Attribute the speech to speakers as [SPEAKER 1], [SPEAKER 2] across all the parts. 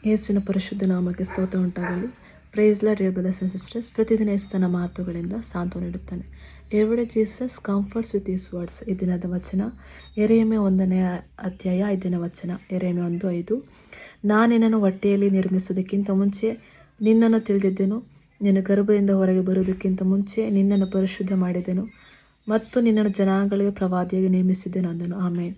[SPEAKER 1] ಯೇಸುವಿನ ಪರಿಶುದ್ಧ ನಾಮಕ್ಕೆ ಸ್ತೋತ್ರ ಉಂಟಾಗಲಿ. Praise Lord dear brothers and sisters. ಪ್ರತಿದಿನ ಯೇಸು ತನ್ನ ಮಾತುಗಳಿಂದ ಸಾಂತ್ವನ ನೀಡುತ್ತಾನೆ. Every Jesus comforts with his words. ಈ ದಿನದ ವಚನ ಯೆರೆಮೀಯ 1ನೇ ಅಧ್ಯಾಯ 5ನೇ ವಚನ. ಯೆರೆಮೀಯ 1:5. ನಾನಿನ್ನನ್ನು ಹೊಟ್ಟೆಯಲ್ಲಿ ನಿರ್ಮಿಸುವುದಕ್ಕಿಂತ ಮುಂಚೆ ನಿನ್ನನ್ನು ತಿಳಿದಿದ್ದೆನು, ನಿನ್ನ ಗರ್ಭದಿಂದ ಹೊರಗೆ ಬರುವುದಕ್ಕಿಂತ ಮುಂಚೆ ನಿನ್ನನ್ನು ಪರಿಶುದ್ಧ ಮಾಡಿದೆನು ಮತ್ತು ನಿನ್ನನ್ನು ಜನಾಂಗಗಳಿಗೆ ಪ್ರವಾದಿಯಾಗಿ ನೇಮಿಸಿದ್ದೆನು ಅಂದನು. ಆಮೇನ್.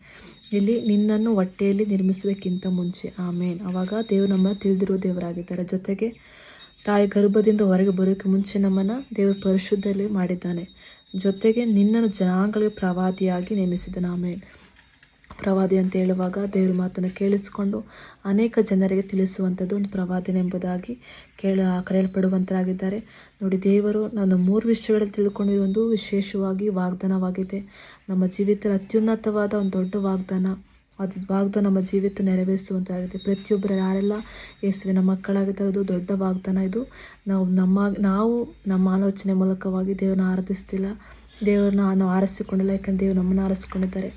[SPEAKER 1] ಇಲ್ಲಿ ನಿನ್ನನ್ನು ಹೊಟ್ಟೆಯಲ್ಲಿ ನಿರ್ಮಿಸುವುದಕ್ಕಿಂತ ಮುಂಚೆ. ಆಮೇನ್. ಆವಾಗ ದೇವರು ನಮ್ಮನ್ನು ತಿಳಿದಿರುವ ದೇವರಾಗಿದ್ದಾರೆ. ಜೊತೆಗೆ ತಾಯಿ ಗರ್ಭದಿಂದ ಹೊರಗೆ ಬರೋಕ್ಕೆ ಮುಂಚೆ ನಮ್ಮನ್ನು ದೇವರು ಪರಿಶುದ್ಧದಲ್ಲಿ ಮಾಡಿದ್ದಾನೆ. ಜೊತೆಗೆ ನಿನ್ನನ್ನು ಜನಾಂಗಗಳಿಗೆ ಪ್ರವಾದಿಯಾಗಿ ನೇಮಿಸಿದ್ದಾನೆ. ಆಮೇನ್. ಪ್ರವಾದಿ ಅಂತ ಹೇಳುವಾಗ ದೇವ್ರ ಮಾತನ್ನು ಕೇಳಿಸಿಕೊಂಡು ಅನೇಕ ಜನರಿಗೆ ತಿಳಿಸುವಂಥದ್ದು ಒಂದು ಪ್ರವಾದನೆಂಬುದಾಗಿ ಕರೆಯಲ್ಪಡುವಂತರಾಗಿದ್ದಾರೆ. ನೋಡಿ, ದೇವರು ನಾನು 3 ವಿಷಯಗಳಲ್ಲಿ ತಿಳ್ಕೊಂಡಿದ್ದು ಒಂದು ವಿಶೇಷವಾಗಿ ವಾಗ್ದಾನವಾಗಿದೆ. ನಮ್ಮ ಜೀವಿತದ ಅತ್ಯುನ್ನತವಾದ ಒಂದು ದೊಡ್ಡ ವಾಗ್ದಾನ. ಅದು ವಾಗ್ದಾನ ನಮ್ಮ ಜೀವಿತ ನೆರವೇರಿಸುವಂತಾಗಿದೆ. ಪ್ರತಿಯೊಬ್ಬರು ಯಾರೆಲ್ಲ ಯೇಸುವಿನ ಮಕ್ಕಳಾಗಿದ್ದಾರೆ, ಅದು ದೊಡ್ಡ ವಾಗ್ದಾನ. ಇದು ನಾವು ನಮ್ಮ ಆಲೋಚನೆ ಮೂಲಕವಾಗಿ ದೇವರನ್ನ ಆರಾಧಿಸ್ತಿಲ್ಲ, ದೇವರನ್ನ ನಾವು ಆರಿಸಿಕೊಂಡಿಲ್ಲ. ಯಾಕಂದರೆ ದೇವರು ನಮ್ಮನ್ನು ಆರಿಸಿಕೊಂಡಿದ್ದಾರೆ.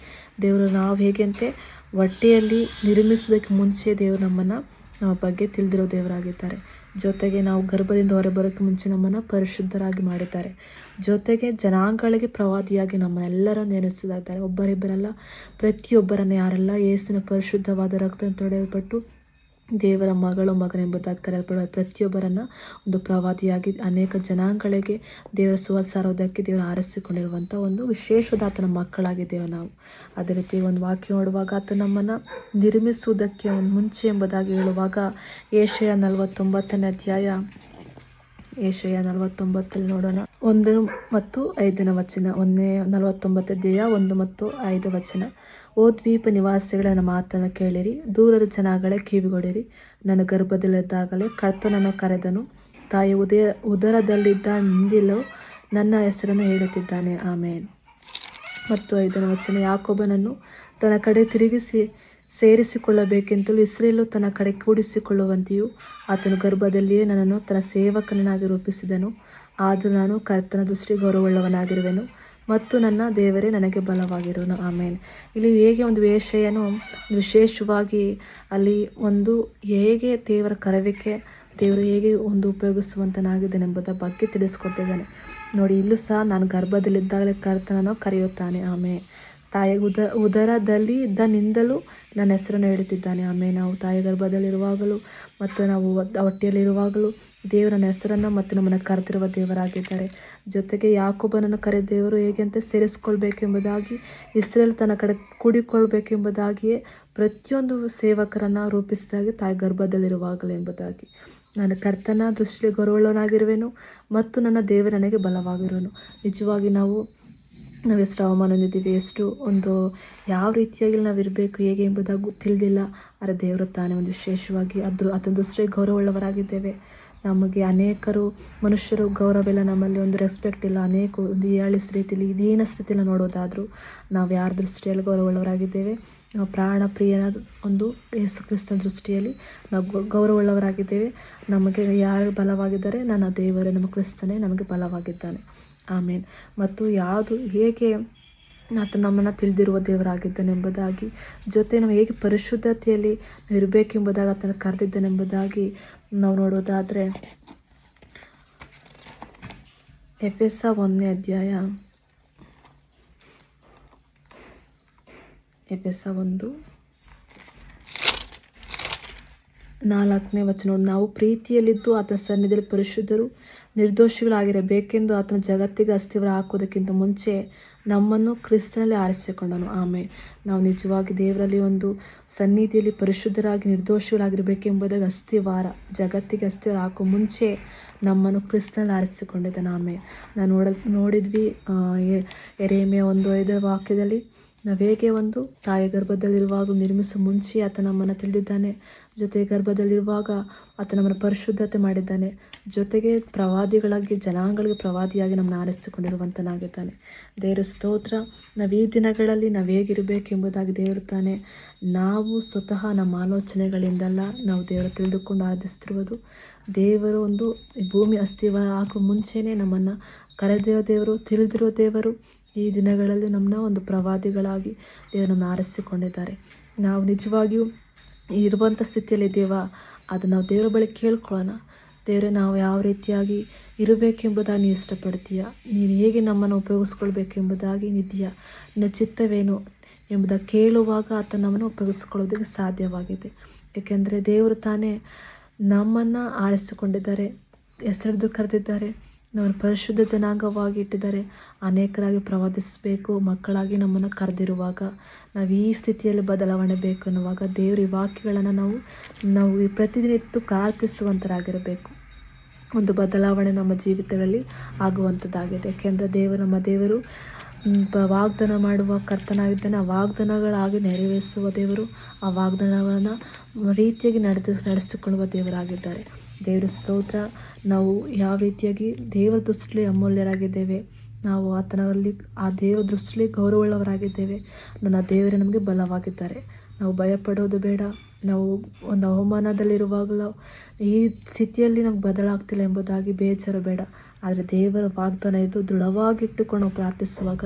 [SPEAKER 1] ದೇವರು ನಾವು ಹೇಗೆಂತೆ ಹೊಟ್ಟೆಯಲ್ಲಿ ನಿರ್ಮಿಸೋದಕ್ಕೆ ಮುಂಚೆ ದೇವರು ನಮ್ಮ ಬಗ್ಗೆ ತಿಳಿದಿರೋ ದೇವರಾಗಿದ್ದಾರೆ. ಜೊತೆಗೆ ನಾವು ಗರ್ಭದಿಂದ ಹೊರಬರೋಕ್ಕೆ ಮುಂಚೆ ನಮ್ಮನ್ನು ಪರಿಶುದ್ಧರಾಗಿ ಮಾಡಿದ್ದಾರೆ. ಜೊತೆಗೆ ಜನಾಂಗಗಳಿಗೆ ಪ್ರವಾದಿಯಾಗಿ ನಮ್ಮೆಲ್ಲರನ್ನು ನೇಮಿಸಿದ್ದಾರೆ. ಒಬ್ಬರಿಬ್ಬರಲ್ಲ, ಪ್ರತಿಯೊಬ್ಬರನ್ನು ಯಾರೆಲ್ಲ ಯೇಸುವಿನ ಪರಿಶುದ್ಧವಾದ ರಕ್ತ ತೊಳೆಯಲ್ಪಟ್ಟು ದೇವರ ಮಗನೆಂಬುದಾಗಿ ಕರೆಯಲ್ಪಡುವ ಪ್ರತಿಯೊಬ್ಬರನ್ನು ಒಂದು ಪ್ರವಾದಿಯಾಗಿ ಅನೇಕ ಜನಾಂಗಗಳಿಗೆ ದೇವರ ಸಾರೋದಕ್ಕೆ ದೇವರು ಆರಿಸಿಕೊಂಡಿರುವಂಥ ಒಂದು ವಿಶೇಷವಾದ ಆತನ ಮಕ್ಕಳಾಗಿದ್ದೇವೆ ನಾವು. ಅದೇ ರೀತಿ ಒಂದು ವಾಕ್ಯ ನೋಡುವಾಗ ಆತ ನಮ್ಮನ್ನು ನಿರ್ಮಿಸುವುದಕ್ಕೆ ಮುಂಚೆ ಎಂಬುದಾಗಿ ಹೇಳುವಾಗ ಯೆಶಾಯ 49ನೇ ಅಧ್ಯಾಯ, ಯೆಶಾಯ 49 ನೋಡೋಣ. 1 ಮತ್ತು 5ನೇ ವಚನ. 49 ಅಧ್ಯಾಯ 1 ಮತ್ತು 5 ವಚನ. ಓ ದ್ವೀಪ ನಿವಾಸಿಗಳ ನನ್ನ ಮಾತನ್ನು ಕೇಳಿರಿ, ದೂರದ ಜನಗಳೇ ಕಿವಿಗೊಡಿರಿ. ನನ್ನ ಗರ್ಭದಲ್ಲಿದ್ದಾಗಲೇ ಕರ್ತನನ್ನು ಕರೆದನು, ತಾಯಿ ಉದರದಲ್ಲಿದ್ದಾಗಿಂದಲೂ ನನ್ನ ಹೆಸರನ್ನು ಹೇಳುತ್ತಿದ್ದಾನೆ. ಆಮೇನ್. ಮತ್ತು 5ನೇ ವಚನ. ಯಾಕೋಬನನ್ನು ತನ್ನ ಕಡೆ ತಿರುಗಿಸಿ ಸೇರಿಸಿಕೊಳ್ಳಬೇಕೆಂತಲೂ ಇಸ್ರೇಲು ತನ್ನ ಕಡೆ ಕೂಡಿಸಿಕೊಳ್ಳುವಂತೆಯೂ ಆತನು ಗರ್ಭದಲ್ಲಿಯೇ ನನ್ನನ್ನು ತನ್ನ ಸೇವಕನಾಗಿ ರೂಪಿಸಿದನು. ಆದರೂ ನಾನು ಕರ್ತನ ದೃಷ್ಟಿ ಗೌರವವುಳ್ಳವನಾಗಿರುವೆನು ಮತ್ತು ನನ್ನ ದೇವರೇ ನನಗೆ ಬಲವಾಗಿರುವನು. ಆಮೇನ್. ಇಲ್ಲಿ ಹೇಗೆ ಒಂದು ವೇಷೆಯನ್ನು ವಿಶೇಷವಾಗಿ ಅಲ್ಲಿ ಒಂದು ಹೇಗೆ ದೇವರ ಕರೆವಿಕೆ, ದೇವರು ಹೇಗೆ ಒಂದು ಉಪಯೋಗಿಸುವಂತನಾಗಿದ್ದಾನೆಂಬುದರ ಬಗ್ಗೆ ತಿಳಿಸ್ಕೊಡ್ತಿದ್ದಾನೆ. ನೋಡಿ, ಇಲ್ಲೂ ಸಹ ನಾನು ಗರ್ಭದಲ್ಲಿದ್ದಾಗಲೇ ಕರ್ತನನ್ನು ಕರೆಯುತ್ತಾನೆ. ಆಮೇಲೆ ತಾಯಿ ಉದರದಲ್ಲಿ ಇದ್ದನಿಂದಲೂ ನನ್ನ ಹೆಸರನ್ನು ಹೇಳುತ್ತಿದ್ದಾನೆ. ಆಮೇಲೆ ನಾವು ತಾಯಿ ಗರ್ಭದಲ್ಲಿರುವಾಗಲೂ ಮತ್ತು ನಾವು ಹೊಟ್ಟೆಯಲ್ಲಿರುವಾಗಲೂ ದೇವರನ್ನ ಹೆಸರನ್ನು ಮತ್ತು ನಮ್ಮನ್ನು ಕರೆದಿರುವ ದೇವರಾಗಿದ್ದಾರೆ. ಜೊತೆಗೆ ಯಾಕೋಬನನ್ನು ಕರೆದ ದೇವರು ಹೇಗೆ ಅಂತ ಸೇರಿಸ್ಕೊಳ್ಬೇಕೆಂಬುದಾಗಿ, ಇಸ್ರೇಲ್ ತನ್ನ ಕಡೆ ಕೂಡಿಕೊಳ್ಬೇಕೆಂಬುದಾಗಿಯೇ ಪ್ರತಿಯೊಂದು ಸೇವಕರನ್ನು ರೂಪಿಸಿದಾಗೆ ತಾಯಿ ಗರ್ಭದಲ್ಲಿರುವಾಗಲೇ ಎಂಬುದಾಗಿ. ನಾನು ಕರ್ತನ ದೃಷ್ಟಿ ಗೌರವವುಳ್ಳವನಾಗಿರುವೆನು ಮತ್ತು ನನ್ನ ದೇವರು ನನಗೆ ಬಲವಾಗಿರುವನು. ನಿಜವಾಗಿ ನಾವು ಎಷ್ಟು ಅವಮಾನ ಹೊಂದಿದ್ದೀವಿ, ಎಷ್ಟು ಒಂದು ಯಾವ ರೀತಿಯಾಗಿ ನಾವು ಇರಬೇಕು ಹೇಗೆ ಎಂಬುದಾಗಿ ತಿಳಿದಿಲ್ಲ. ಆದರೆ ದೇವರು ತಾನೇ ಒಂದು ವಿಶೇಷವಾಗಿ ಅದೊಂದು ದೃಷ್ಟಿ ಗೌರವವುಳ್ಳವರಾಗಿದ್ದೇವೆ. ನಮಗೆ ಅನೇಕರು ಮನುಷ್ಯರು ಗೌರವ ಇಲ್ಲ, ನಮ್ಮಲ್ಲಿ ಒಂದು ರೆಸ್ಪೆಕ್ಟ್ ಇಲ್ಲ. ಅನೇಕ ಒಂದು ಹೀಯಾಳಿಸ ರೀತಿಯಲ್ಲಿ ದೀನ ಸ್ಥಿತಿಯಲ್ಲಿ ನೋಡೋದಾದರೂ ನಾವು ಯಾರ ದೃಷ್ಟಿಯಲ್ಲಿ ಗೌರವವುಳ್ಳವರಾಗಿದ್ದೇವೆ? ನಾವು ಪ್ರಾಣ ಪ್ರಿಯನ ಒಂದು ಯೇಸು ಕ್ರಿಸ್ತನ ದೃಷ್ಟಿಯಲ್ಲಿ ನಾವು ಗೌರವವುಳ್ಳವರಾಗಿದ್ದೇವೆ. ನಮಗೆ ಯಾರು ಬಲವಾಗಿದ್ದಾರೆ? ನನ್ನ ದೇವರೇ, ನಮ್ಮ ಕ್ರಿಸ್ತನೇ ನಮಗೆ ಬಲವಾಗಿದ್ದಾನೆ. ಆಮೇನ್. ಮತ್ತು ಯಾವುದು ಹೇಗೆ ಆತ ನಮ್ಮನ್ನು ತಿಳಿದಿರುವ ದೇವರಾಗಿದ್ದಾನೆಂಬುದಾಗಿ, ಜೊತೆ ನಾವು ಹೇಗೆ ಪರಿಶುದ್ಧತೆಯಲ್ಲಿ ಇರಬೇಕೆಂಬುದಾಗಿ ಆತನ ಕರೆದಿದ್ದಾನೆಂಬುದಾಗಿ ನಾವು ನೋಡೋದಾದರೆ ಎಫೆಸ 1ನೇ ಅಧ್ಯಾಯ, ಎಫೆಸ 1:4ನೇ ವಚನ. ನಾವು ಪ್ರೀತಿಯಲ್ಲಿದ್ದು ಆತನ ಸನ್ನಿಧಿಯಲ್ಲಿ ಪರಿಶುದ್ಧರು ನಿರ್ದೋಷಿಗಳಾಗಿರಬೇಕೆಂದು ಆತನ ಜಗತ್ತಿಗೆ ಅಸ್ತಿವಾರ ಹಾಕುವುದಕ್ಕಿಂತ ಮುಂಚೆ ನಮ್ಮನ್ನು ಕ್ರಿಸ್ತನಲ್ಲಿ ಆರಿಸಿಕೊಂಡನು. ಆಮೇಲೆ ನಾವು ನಿಜವಾಗಿ ದೇವರಲ್ಲಿ ಒಂದು ಸನ್ನಿಧಿಯಲ್ಲಿ ಪರಿಶುದ್ಧರಾಗಿ ನಿರ್ದೋಷಿಗಳಾಗಿರಬೇಕೆಂಬುದಾಗಿ ಜಗತ್ತಿಗೆ ಅಸ್ತಿವಾರ ಹಾಕೋ ಮುಂಚೆ ನಮ್ಮನ್ನು ಕ್ರಿಸ್ತನಲ್ಲಿ ಆರಿಸಿಕೊಂಡಿದ್ದಾನೆ. ಆಮೇಲೆ ನಾವು ನೋಡಿದ್ವಿ ಯೆರೆಮೀಯ 1:5 ವಾಕ್ಯದಲ್ಲಿ ನಾವು ಹೇಗೆ ಒಂದು ತಾಯಿ ಗರ್ಭದಲ್ಲಿರುವಾಗ ನಿರ್ಮಿಸುವ ಮುಂಚೆ ಆತ ನಮ್ಮನ್ನು ತಿಳಿದಿದ್ದಾನೆ. ಜೊತೆಗೆ ಗರ್ಭದಲ್ಲಿರುವಾಗ ಆತ ನಮ್ಮನ್ನು ಪರಿಶುದ್ಧತೆ ಮಾಡಿದ್ದಾನೆ. ಜೊತೆಗೆ ಪ್ರವಾದಿಗಳಾಗಿ ಜನಾಂಗಗಳಿಗೆ ಪ್ರವಾದಿಯಾಗಿ ನಮ್ಮನ್ನು ಆರಿಸಿಕೊಂಡಿರುವಂತನಾಗಿದ್ದಾನೆ. ದೇವರ ಸ್ತೋತ್ರ. ನಾವು ಈ ದಿನಗಳಲ್ಲಿ ನಾವು ಹೇಗಿರಬೇಕೆಂಬುದಾಗಿ ದೇವರು ತಾನೆ. ನಾವು ಸ್ವತಃ ನಮ್ಮ ಆಲೋಚನೆಗಳಿಂದಲ್ಲ ನಾವು ದೇವರು ತಿಳಿದುಕೊಂಡು ಆರಾಧಿಸ್ತಿರುವುದು. ದೇವರು ಒಂದು ಭೂಮಿ ಅಸ್ತಿವಾರ ಹಾಕುವ ಮುಂಚೆನೇ ನಮ್ಮನ್ನು ಕರೆದಿರೋ ದೇವರು, ತಿಳಿದಿರೋ ದೇವರು. ಈ ದಿನಗಳಲ್ಲಿ ನಮ್ಮನ್ನ ಒಂದು ಪ್ರವಾದಿಗಳಾಗಿ ದೇವರು ನಮ್ಮನ್ನು ಆರಿಸಿಕೊಂಡಿದ್ದಾರೆ. ನಾವು ನಿಜವಾಗಿಯೂ ಇರುವಂಥ ಸ್ಥಿತಿಯಲ್ಲಿ ಇದ್ದೀವಾ, ಅದು ನಾವು ದೇವರ ಬಳಿ ಕೇಳ್ಕೊಳ್ಳೋಣ. ದೇವರೇ, ನಾವು ಯಾವ ರೀತಿಯಾಗಿ ಇರಬೇಕೆಂಬುದಾಗಿ ನೀನು ಇಷ್ಟಪಡ್ತೀಯ, ನೀನು ಹೇಗೆ ನಮ್ಮನ್ನು ಉಪಯೋಗಿಸ್ಕೊಳ್ಬೇಕೆಂಬುದಾಗಿ ನಿದ್ದೀಯ, ನಿನ್ನ ಚಿತ್ತವೇನು ಎಂಬುದಾಗಿ ಕೇಳುವಾಗ ಆತ ನಮ್ಮನ್ನು ಉಪಯೋಗಿಸ್ಕೊಳ್ಳೋದಕ್ಕೆ ಸಾಧ್ಯವಾಗಿದೆ. ಏಕೆಂದರೆ ದೇವರು ತಾನೇ ನಮ್ಮನ್ನು ಆರಿಸಿಕೊಂಡಿದ್ದಾರೆ, ಹೆಸರಿಡಿದು ಕರೆದಿದ್ದಾರೆ, ನಮ್ಮನ್ನು ಪರಿಶುದ್ಧ ಜನಾಂಗವಾಗಿ ಇಟ್ಟಿದ್ದಾರೆ. ಅನೇಕರಾಗಿ ಪ್ರವಾದಿಸಬೇಕು ಮಕ್ಕಳಾಗಿ ನಮ್ಮನ್ನು ಕರೆದಿರುವಾಗ, ನಾವು ಈ ಸ್ಥಿತಿಯಲ್ಲಿ ಬದಲಾವಣೆ ಬೇಕು ಅನ್ನುವಾಗ ದೇವರ ಈ ವಾಕ್ಯಗಳನ್ನು ನಾವು ಈ ಪ್ರತಿದಿನ ಪ್ರಾರ್ಥಿಸುವಂತರಾಗಿರಬೇಕು. ಒಂದು ಬದಲಾವಣೆ ನಮ್ಮ ಜೀವಿತಗಳಲ್ಲಿ ಆಗುವಂಥದ್ದಾಗಿದೆ. ಯಾಕೆಂದರೆ ನಮ್ಮ ದೇವರು ವಾಗ್ದಾನ ಮಾಡುವ ಕರ್ತನಾಗಿದ್ದಾನೆ. ಆ ವಾಗ್ದಾನಗಳಾಗಿ ನೆರವೇರಿಸುವ ದೇವರು, ಆ ವಾಗ್ದಾನಗಳನ್ನು ರೀತಿಯಾಗಿ ನಡೆಸಿಕೊಳ್ಳುವ ದೇವರಾಗಿದ್ದಾರೆ. ದೇವರ ಸ್ತೋತ್ರ. ನಾವು ಯಾವ ರೀತಿಯಾಗಿ ದೇವರ ದೃಷ್ಟಿಯಲ್ಲಿ ಅಮೂಲ್ಯರಾಗಿದ್ದೇವೆ, ನಾವು ಆತನಲ್ಲಿ ಆ ದೇವರ ದೃಷ್ಟಿಯಲ್ಲಿ ಗೌರವವುಳ್ಳವರಾಗಿದ್ದೇವೆ. ನನ್ನ ದೇವರೇ ನಮಗೆ ಬಲವಾಗಿದ್ದಾರೆ. ನಾವು ಭಯಪಡೋದು ಬೇಡ. ನಾವು ಒಂದು ಅವಮಾನದಲ್ಲಿರುವಾಗಲೂ ಈ ಸ್ಥಿತಿಯಲ್ಲಿ ನಮ್ಗೆ ಬದಲಾಗ್ತಿಲ್ಲ ಎಂಬುದಾಗಿ ಬೇಜಾರು ಬೇಡ. ಆದರೆ ದೇವರ ವಾಗ್ದಾನ ಇದು ದೃಢವಾಗಿಟ್ಟುಕೊಂಡು ನಾವು ಪ್ರಾರ್ಥಿಸುವಾಗ,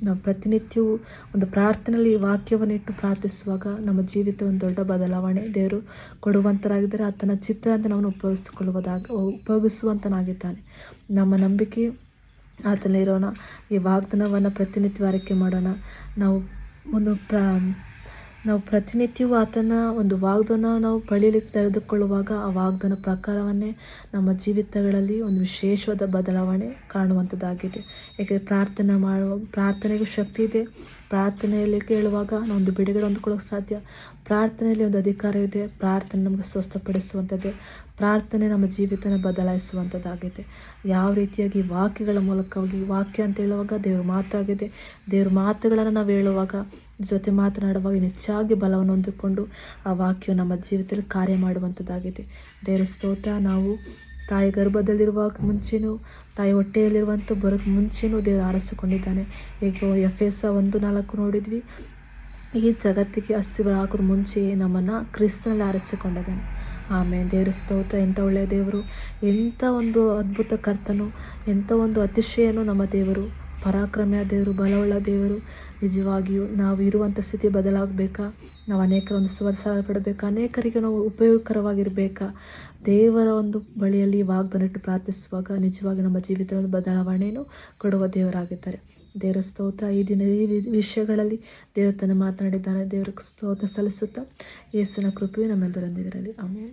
[SPEAKER 1] ನಾವು ಪ್ರತಿನಿತ್ಯವೂ ಒಂದು ಪ್ರಾರ್ಥನೆಯಲ್ಲಿ ಈ ವಾಕ್ಯವನ್ನು ಇಟ್ಟು ಪ್ರಾರ್ಥಿಸುವಾಗ ನಮ್ಮ ಜೀವಿತ ಒಂದು ದೊಡ್ಡ ಬದಲಾವಣೆ ದೇವರು ಕೊಡುವಂತರಾಗಿದ್ದರೆ, ಆತನ ಚಿತ್ತ ಅಂತ ನಮ್ಮನ್ನು ಉಪಯೋಗಿಸುವಂತನಾಗಿದ್ದಾನೆ. ನಮ್ಮ ನಂಬಿಕೆ ಆತನಲ್ಲಿರೋಣ. ಈ ವಾಗ್ದಾನವನ್ನು ಪ್ರತಿನಿತ್ಯ ಆರೈಕೆ ಮಾಡೋಣ. ನಾವು ಪ್ರತಿನಿತ್ಯವೂ ಆತನ ಒಂದು ವಾಗ್ದಾನ ನಾವು ಪಡೆಯಲಿಕ್ಕೆ ತೆಗೆದುಕೊಳ್ಳುವಾಗ ಆ ವಾಗ್ದಾನ ಪ್ರಕಾರವನ್ನೇ ನಮ್ಮ ಜೀವಿತಗಳಲ್ಲಿ ಒಂದು ವಿಶೇಷವಾದ ಬದಲಾವಣೆ ಕಾಣುವಂಥದ್ದಾಗಿದೆ. ಏಕೆಂದರೆ ಪ್ರಾರ್ಥನೆಗೂ ಶಕ್ತಿ ಇದೆ. ಪ್ರಾರ್ಥನೆಯಲ್ಲಿ ಕೇಳುವಾಗ ನಾವೊಂದು ಬಿಡುಗಡೆ ಹೊಂದ್ಕೊಳ್ಳೋಕೆ ಸಾಧ್ಯ. ಪ್ರಾರ್ಥನೆಯಲ್ಲಿ ಒಂದು ಅಧಿಕಾರ ಇದೆ. ಪ್ರಾರ್ಥನೆ ನಮಗೆ ಸ್ವಸ್ಥಪಡಿಸುವಂಥದ್ದೇ. ಪ್ರಾರ್ಥನೆ ನಮ್ಮ ಜೀವಿತನ ಬದಲಾಯಿಸುವಂಥದ್ದಾಗಿದೆ. ಯಾವ ರೀತಿಯಾಗಿ ವಾಕ್ಯಗಳ ಮೂಲಕವಾಗಿ, ವಾಕ್ಯ ಅಂತ ಹೇಳುವಾಗ ದೇವ್ರ ಮಾತಾಗಿದೆ. ದೇವ್ರ ಮಾತುಗಳನ್ನು ನಾವು ಹೇಳುವಾಗ, ಜೊತೆ ಮಾತನಾಡುವಾಗ ಹೆಚ್ಚಾಗಿ ಬಲವನ್ನು ಹೊಂದಿಕೊಂಡು ಆ ವಾಕ್ಯವು ನಮ್ಮ ಜೀವಿತದಲ್ಲಿ ಕಾರ್ಯ ಮಾಡುವಂಥದ್ದಾಗಿದೆ. ದೇವರ ಸ್ತೋತ್ರ. ನಾವು ತಾಯಿ ಗರ್ಭದಲ್ಲಿರುವಾಗ ಮುಂಚೆನೂ, ತಾಯಿ ಹೊಟ್ಟೆಯಲ್ಲಿರುವಂಥ ಬರೋಕ್ಕೆ ಮುಂಚೆನೂ ದೇವರು ಆರಿಸಿಕೊಂಡಿದ್ದಾನೆ. ಈಗ ಎಫೆಸ 1:4 ನೋಡಿದ್ವಿ. ಈ ಜಗತ್ತಿಗೆ ಅಸ್ತಿವಾರ ಹಾಕೋದು ಮುಂಚೆಯೇ ನಮ್ಮನ್ನು ಕ್ರಿಸ್ತನಲ್ಲಿ ಆರಿಸಿಕೊಂಡಿದ್ದಾನೆ. ಆಮೇಲೆ ದೇವರ ಸ್ತೋತ್ರ. ಎಂಥ ಒಳ್ಳೆಯ ದೇವರು, ಎಂಥ ಒಂದು ಅದ್ಭುತ ಕರ್ತನು, ಎಂಥ ಒಂದು ಅತಿಶಯನೂ ನಮ್ಮ ದೇವರು. ಪರಾಕ್ರಮಿಯ ದೇವರು, ಬಲವುಳ್ಳ ದೇವರು. ನಿಜವಾಗಿಯೂ ನಾವು ಇರುವಂಥ ಸ್ಥಿತಿ ಬದಲಾಗಬೇಕಾ, ನಾವು ಅನೇಕರ ಒಂದು ಪಡಬೇಕಾ, ಅನೇಕರಿಗೆ ನಾವು ಉಪಯೋಗಕರವಾಗಿರಬೇಕಾ, ದೇವರ ಒಂದು ಬಳಿಯಲ್ಲಿ ವಾಗ್ದಾನ ಇಟ್ಟು ಪ್ರಾರ್ಥಿಸುವಾಗ ನಿಜವಾಗಿ ನಮ್ಮ ಜೀವಿತದ ಒಂದು ಬದಲಾವಣೆಯನ್ನು ಕೊಡುವ ದೇವರಾಗಿದ್ದಾರೆ. ದೇವರ ಸ್ತೋತ್ರ. ಈ ದಿನ ಈ ವಿಷಯಗಳಲ್ಲಿ ದೇವರು ತನ್ನ ಮಾತನಾಡಿದ್ದಾನೆ. ದೇವರ ಸ್ತೋತ್ರ ಸಲ್ಲಿಸುತ್ತಾ ಯೇಸುವಿನ ಕೃಪೆಯು ನಮ್ಮೆಲ್ಲರೊಂದಿಗಿರಲಿ. ಆಮೆನ್.